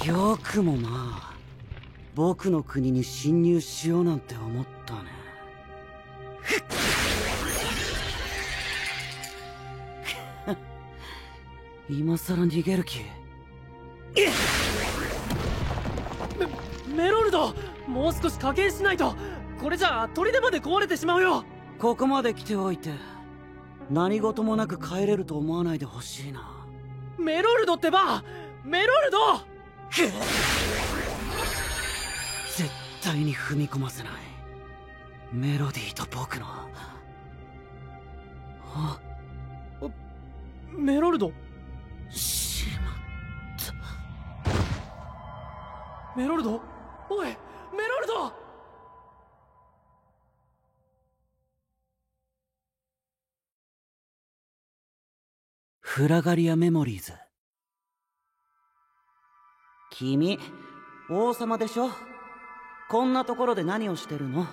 よくもまあ僕の国に侵入しようなんて思ったね。今さら逃げる気？メロルド、もう少し加減しないと。これじゃあ砦まで壊れてしまうよ。ここまで来ておいて何事もなく帰れると思わないでほしいな。メロルドってば、メロルド。絶対に踏み込ませない。メロディーと僕の。あ、メロルド。しまった。メロルド、おい、メロルド。フラガリアメモリーズ。君、王様でしょ？こんなところで何をしてるの？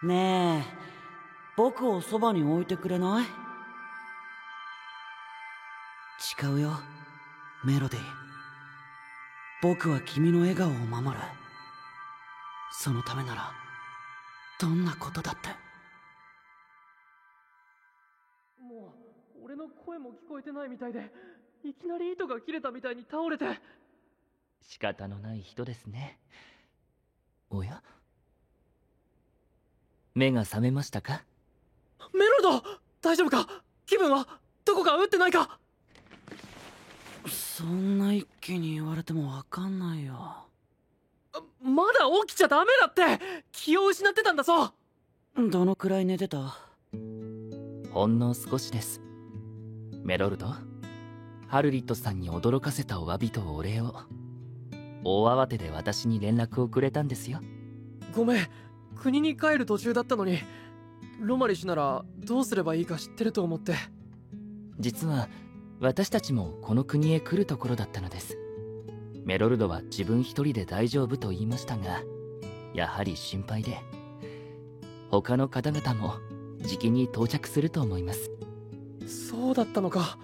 ねえ、僕をそばに置いてくれない？誓うよ、メロディー。僕は君の笑顔を守る。そのためならどんなことだって。もう俺の声も聞こえてないみたいで、いきなり糸が切れたみたいに倒れて。仕方のない人ですね。おや、目が覚めましたか？メロルド、大丈夫か？気分は？どこか打ってないか？そんな一気に言われてもわかんないよ。まだ起きちゃダメだって。気を失ってたんだぞ。どのくらい寝てた？ほんの少しです。メロルド、ハルリットさんに驚かせたお詫びとお礼を。大慌てで私に連絡をくれたんですよ。ごめん、国に帰る途中だったのに。ロマリシュならどうすればいいか知ってると思って。実は私たちもこの国へ来るところだったのです。メロルドは自分一人で大丈夫と言いましたが、やはり心配で。他の方々もじきに到着すると思います。そうだったのか。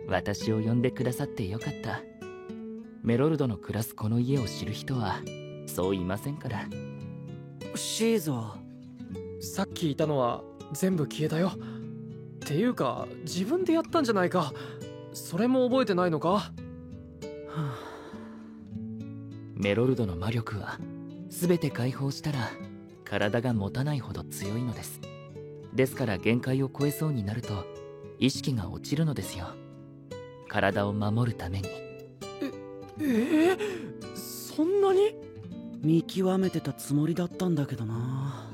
私を呼んでくださってよかった。メロルドの暮らすこの家を知る人はそういませんから。シーズは？さっきいたのは全部消えたよ。っていうか自分でやったんじゃないか。それも覚えてないのか？メロルドの魔力は全て解放したら体が持たないほど強いのです。ですから限界を超えそうになると意識が落ちるのですよ。体を守るために。そんなに？見極めてたつもりだったんだけどな。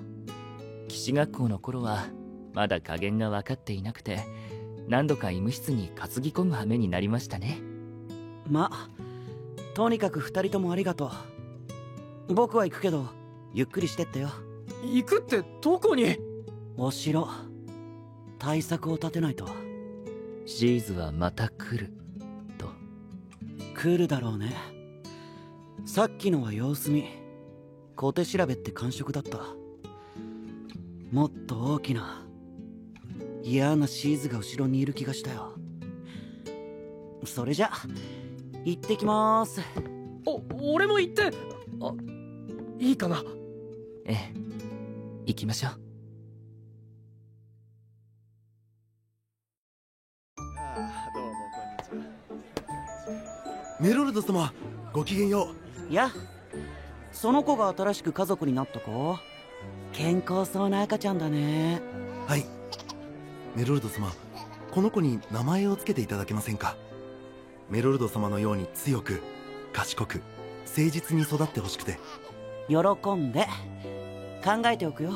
騎士学校の頃はまだ加減が分かっていなくて、何度か医務室に担ぎ込む羽目になりましたね。まあとにかく二人ともありがとう。僕は行くけどゆっくりしてってよ。行くってどこに？お城、対策を立てないと。シーズはまた来ると。来るだろうね。さっきのは様子見、小手調べって感触だった。もっと大きな嫌なシーズが後ろにいる気がしたよ。それじゃ行ってきまーす。俺も行って。いいかな？ええ、行きましょう。どうもこんにちは。メロルド様、ごきげんよう。や、その子が新しく家族になった子？健康そうな赤ちゃんだね。はい。メロルド様、この子に名前をつけていただけませんか？メロルド様のように強く、賢く、誠実に育ってほしくて。喜んで考えておくよ。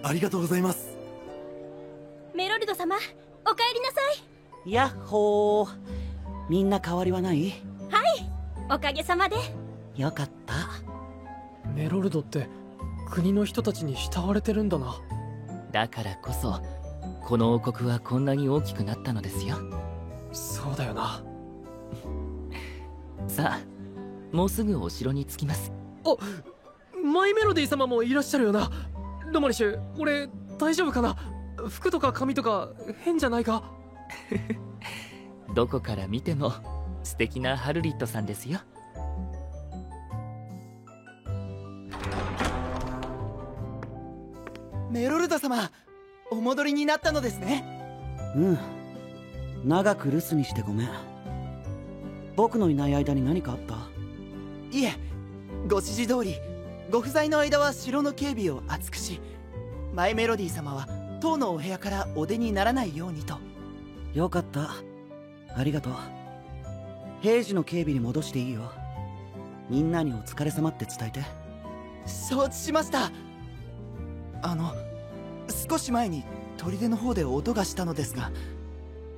ありがとうございます。メロルド様、お帰りなさい。やっほー。みんな変わりはない？はい、おかげさまで。よかった。メロルドって国の人たちに慕われてるんだな。だからこそこの王国はこんなに大きくなったのですよ。そうだよな。さあ、もうすぐお城に着きます。マイメロディ様もいらっしゃるよな。ロマリシュ、俺大丈夫かな？服とか髪とか変じゃないか？どこから見ても素敵なハルリットさんですよ。メロルド様、お戻りになったのですね。うん。長く留守にしてごめん。僕のいない間に何かあった？いえ、ご指示通りご不在の間は城の警備を厚くし、マイメロディ様は当のお部屋からお出にならないようにと。よかった。ありがとう。平時の警備に戻していいよ。みんなにお疲れ様って伝えて。承知しました。少し前に砦の方で音がしたのですが、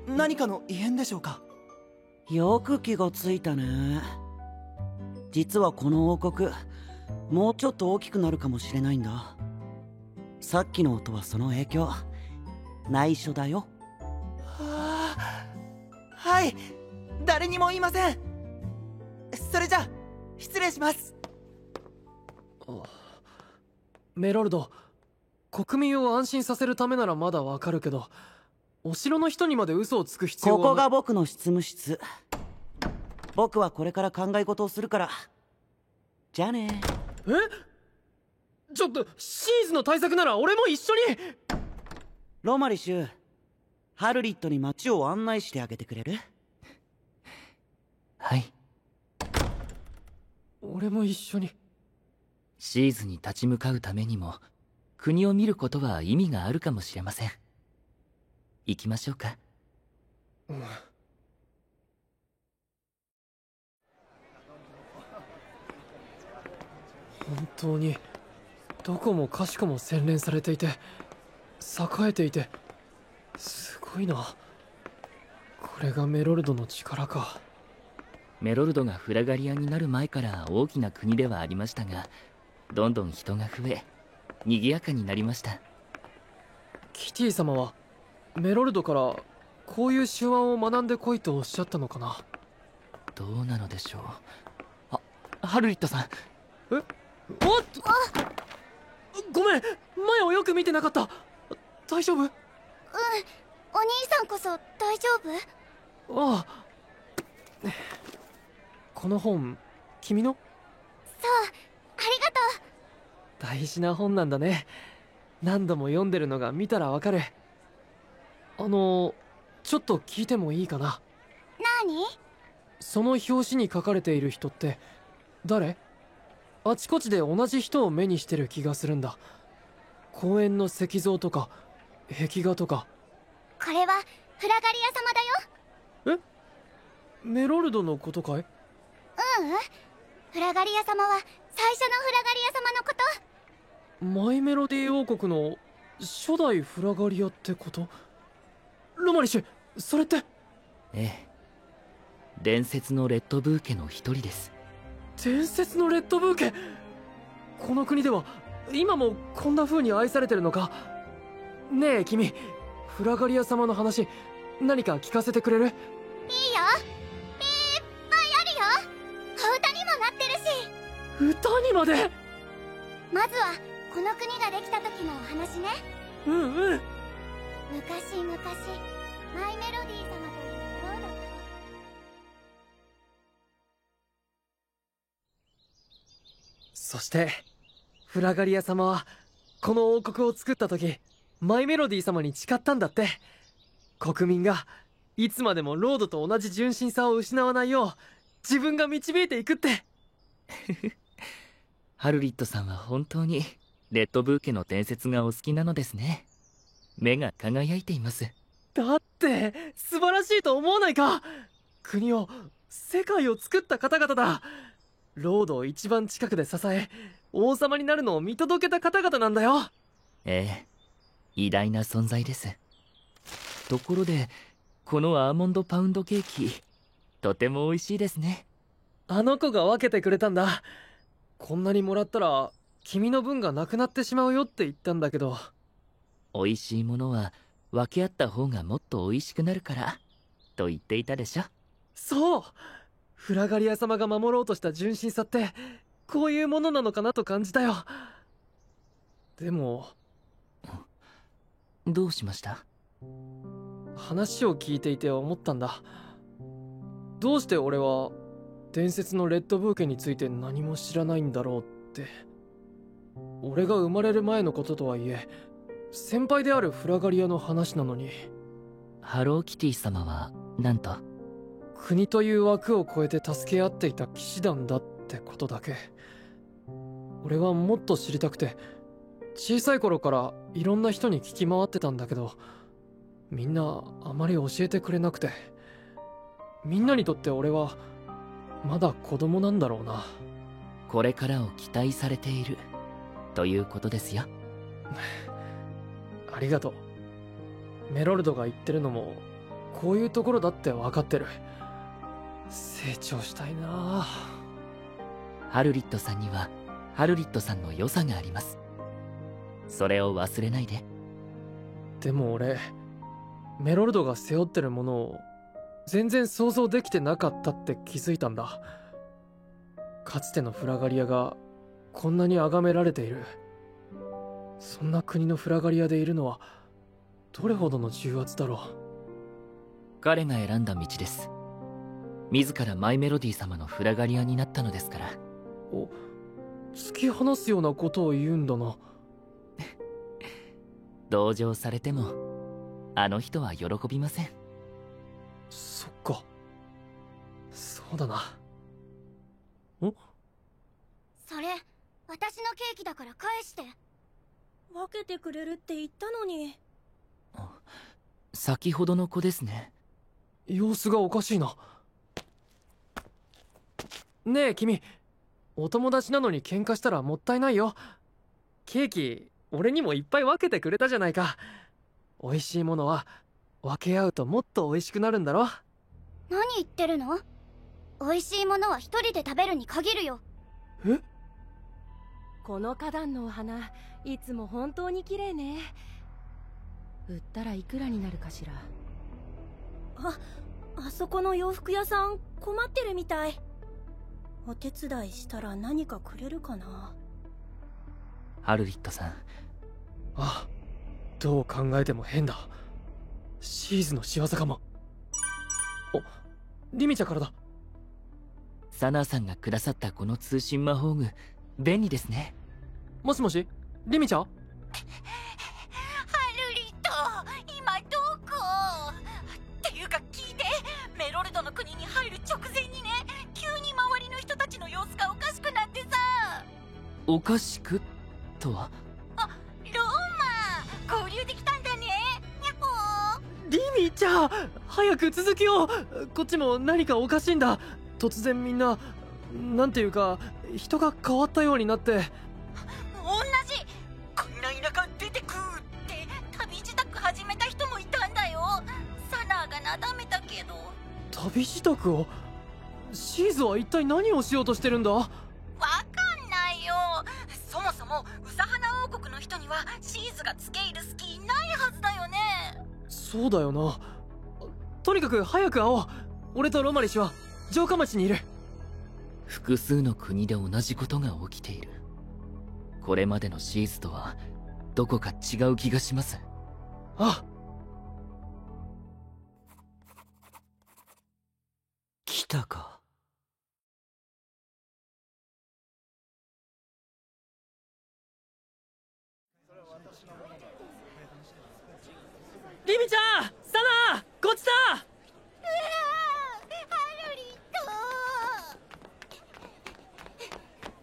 何かの異変でしょうか？よく気がついたね。実はこの王国、もうちょっと大きくなるかもしれないんだ。さっきの音はその影響。内緒だよ。はい、誰にも言いません。それじゃあ失礼します。メロルド、国民を安心させるためならまだわかるけど、お城の人にまで嘘をつく必要は。ここが僕の執務室。僕はこれから考え事をするから。じゃあね。ちょっとシーズの対策なら俺も一緒に。ロマリシュ、ハルリットに街を案内してあげてくれる？はい。俺も一緒に。シーズに立ち向かうためにも国を見ることは意味があるかもしれません。行きましょうか。本当にどこもかしこも洗練されていて栄えていてすごいな。これがメロルドの力か。メロルドがフラガリアになる前から大きな国ではありましたが、どんどん人が増え賑やかになりました。キティ様はメロルドからこういう手腕を学んでこいとおっしゃったのかな。どうなのでしょう。ハルリットさん。おっと、ごめん、前をよく見てなかった。大丈夫？お兄さんこそ大丈夫？ああ。この本、君の？そう、ありがとう。大事な本なんだね。何度も読んでるのが見たらわかる。ちょっと聞いてもいいかな？何？その表紙に書かれている人って誰？あちこちで同じ人を目にしてる気がするんだ。公園の石像とか壁画とか。これはフラガリア様だよ。メロルドのことかい？フラガリア様は最初のフラガリア様のこと。マイメロディ王国の初代フラガリアってこと？ロマリシュ、それって？ええ、伝説のレッドブーケの一人です。伝説のレッドブーケ。この国では今もこんな風に愛されてるのか？ねえ君、フラガリア様の話何か聞かせてくれる？いいよ、いっぱいあるよ。お歌にもなってるし。歌にまで？まずはこの国ができた時のお話ね。昔々マイメロディ様というロード。そしてフラガリア様はこの王国を作った時マイメロディ様に誓ったんだって。国民がいつまでもロードと同じ純真さを失わないよう自分が導いていくって。ハルリットさんは本当にレッドブーケの伝説がお好きなのですね。目が輝いています。だって素晴らしいと思わないか？国を、世界を作った方々だ。ロードを一番近くで支え王様になるのを見届けた方々なんだよ。ええ、偉大な存在です。ところでこのアーモンドパウンドケーキとても美味しいですね。あの子が分けてくれたんだ。こんなにもらったら君の分がなくなってしまうよって言ったんだけど。美味しいものは分け合った方がもっと美味しくなるからと言っていたでしょ。そう、フラガリア様が守ろうとした純真さってこういうものなのかなと感じたよ。でもどうしました？話を聞いていて思ったんだ。どうして俺は伝説のレッドブーケについて何も知らないんだろうって。俺が生まれる前のこととはいえ先輩であるフラガリアの話なのに。ハローキティ様はなんと？国という枠を超えて助け合っていた騎士団だってことだけ。俺はもっと知りたくて小さい頃からいろんな人に聞き回ってたんだけど、みんなあまり教えてくれなくて。みんなにとって俺はまだ子供なんだろうな。これからを期待されているということですよ。ありがとう。メロルドが言ってるのもこういうところだって分かってる。成長したいな。ハルリットさんにはハルリットさんの良さがあります。それを忘れないで。でも俺メロルドが背負ってるものを全然想像できてなかったって気づいたんだ。かつてのフラガリアがこんなに崇められている。そんな国のフラガリアでいるのはどれほどの重圧だろう。彼が選んだ道です。自らマイメロディ様のフラガリアになったのですから。お、突き放すようなことを言うんだな。同情されてもあの人は喜びません。そっか、そうだな。ん？それ私のケーキだから返して。分けてくれるって言ったのに。先ほどの子ですね。様子がおかしいな。ねえ君、お友達なのに喧嘩したらもったいないよ。ケーキ俺にもいっぱい分けてくれたじゃないか。美味しいものは分け合うともっと美味しくなるんだろ。何言ってるの？美味しいものは一人で食べるに限るよ。え？この花壇のお花いつも本当に綺麗ね。売ったらいくらになるかしら。あそこの洋服屋さん困ってるみたい。お手伝いしたら何かくれるかな。ハルリットさん。あ、どう考えても変だ。シーズの仕業かも。お、リミちゃんからだ。サナーさんがくださったこの通信魔法具便利ですね。もしもし、リミちゃん？ハルリット、今どこ？っていうか聞いて、メロルドの国に入る直前にね、急に周りの人たちの様子がおかしくなってさ。おかしくとは？あ、ローマ、合流できたんだね。やっほー。リミちゃん、早く続きを。こっちも何かおかしいんだ。突然みんな、なんていうか人が変わったようになって。同じ。こんな田舎出てくって旅支度始めた人もいたんだよ。サナーがなだめたけど。旅支度を？シーズは一体何をしようとしてるんだ？わかんないよ。そもそもウサハナ王国の人にはシーズがつけ入る隙ないはずだよね。そうだよな。とにかく早く会おう。俺とロマリシは城下町にいる。複数の国で同じことが起きている。これまでのシーズとはどこか違う気がします。あ、来たか。リミちゃん、サナー、こっちだ。ハルリッ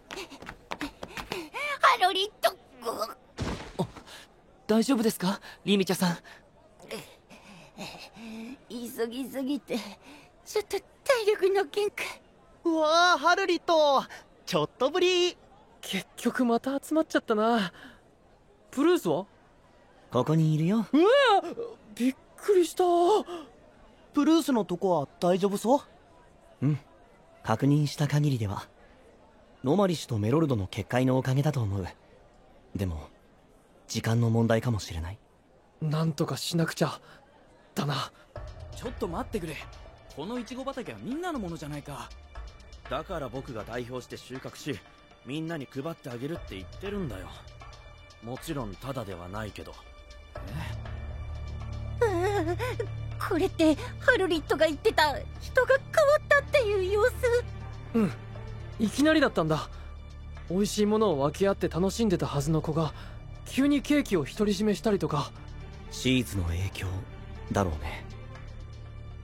ト。ハロリット。大丈夫ですか、リミチャさん？急ぎすぎてちょっと体力の限界。うわー、ハルリット、ちょっとぶり。結局また集まっちゃったな。プルースは？ここにいるよ。うわ、びっくりした。プルースのとこは大丈夫そう？うん、確認した限りではロマリシュとメロルドの結界のおかげだと思う。でも時間の問題かもしれない。なんとかしなくちゃだな。ちょっと待ってくれ。このイチゴ畑はみんなのものじゃないか。だから僕が代表して収穫し、みんなに配ってあげるって言ってるんだよ。もちろんタダではないけど。これってハルリットが言ってた人が変わったっていう様子？うん、いきなりだったんだ。美味しいものを分け合って楽しんでたはずの子が急にケーキを独り占めしたりとか。シーズの影響だろうね。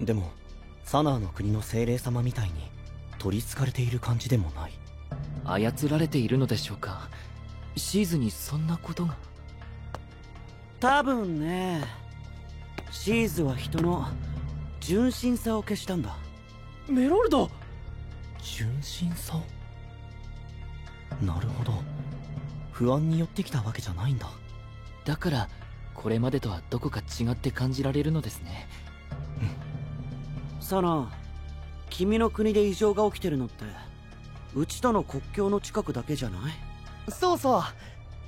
でもサナーの国の精霊様みたいに取りつかれている感じでもない。操られているのでしょうか。シーズにそんなことが。多分ね、シーズは人の純真さを消したんだ。メロルド！純真さ？なるほど、不安に寄ってきたわけじゃないんだ。だからこれまでとはどこか違って感じられるのですね。サナ、君の国で異常が起きてるのってうちとの国境の近くだけじゃない？そうそう、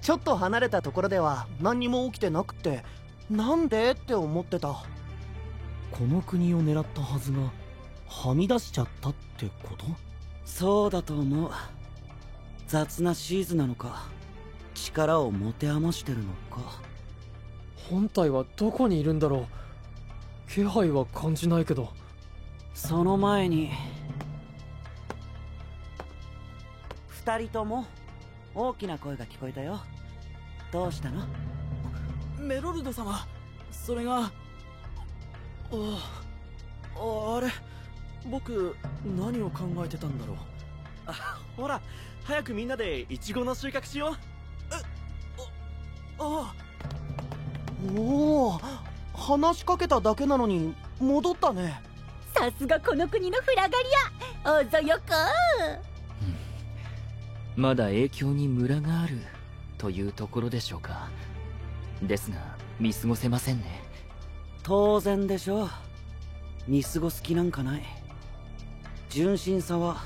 ちょっと離れたところでは何にも起きてなくて、なんでって思ってた。この国を狙ったはずがはみ出しちゃったってこと？そうだと思う。雑なシーズなのか、力を持て余してるのか。本体はどこにいるんだろう。気配は感じないけど。その前に二人とも大きな声が聞こえたよ。どうしたの？メロルド様、それがあれ、僕何を考えてたんだろう。ほら、早くみんなでイチゴの収穫しよう。おお、話しかけただけなのに戻ったね。さすがこの国のフラガリア、おぞよこ。まだ影響にムラがあるというところでしょうか。ですが見過ごせませんね。当然でしょう。見過ごす気なんかない。純真さは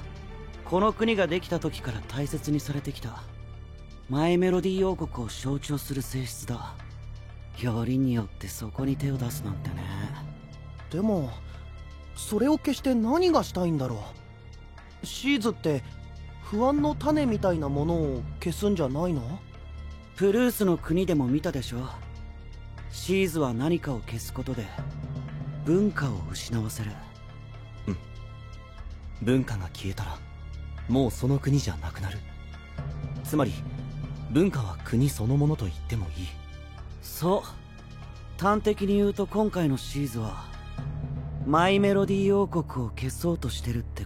この国ができた時から大切にされてきたマイメロディー王国を象徴する性質だ。よりによってそこに手を出すなんてね。でもそれを消して何がしたいんだろう。シーズって不安の種みたいなものを消すんじゃないの？プルースの国でも見たでしょ。シーズは何かを消すことで文化を失わせる。うん、文化が消えたらもうその国じゃなくなる。つまり文化は国そのものと言ってもいい。そう、端的に言うと今回のシーズはマイメロディー王国を消そうとしてるって